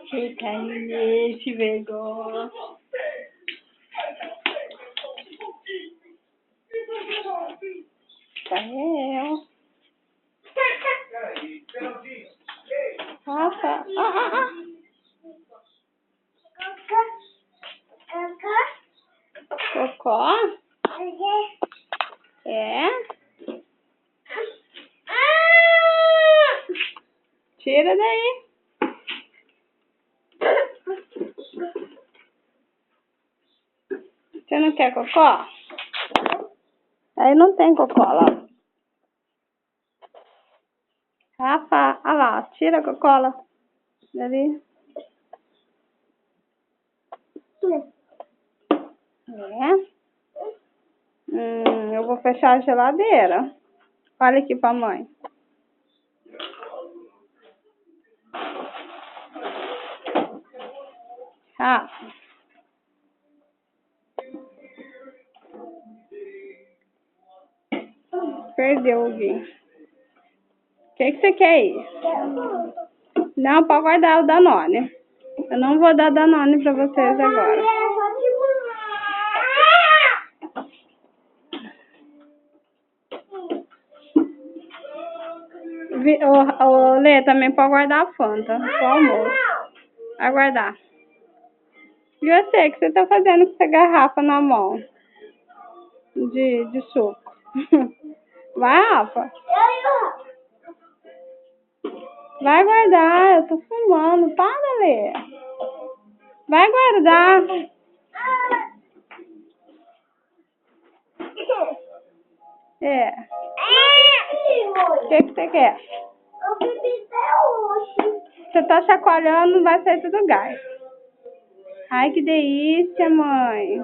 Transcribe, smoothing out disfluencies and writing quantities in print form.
Fica aí, esse vergonha. Tá eu. Rafa. Cocó? É? Tira daí. Você não quer cocó? Aí não tem cocó lá. Rafa, olha lá, tira a cocó dali. É? Eu vou fechar a geladeira. Olha aqui pra mãe. Rafa. Perdeu o Gui. O que você quer aí? Não, pode guardar o Danone. Eu não vou dar Danone pra vocês agora. O Lê também pode guardar a Fanta pro almoço. Vai guardar. E você, o que você tá fazendo com essa garrafa na mão? De suco. Vai, Rafa. Vai guardar, eu tô fumando. Para, Lê. Vai guardar. É. O que você quer? Você tá chacoalhando, vai sair tudo gás. Ai, que delícia, mãe.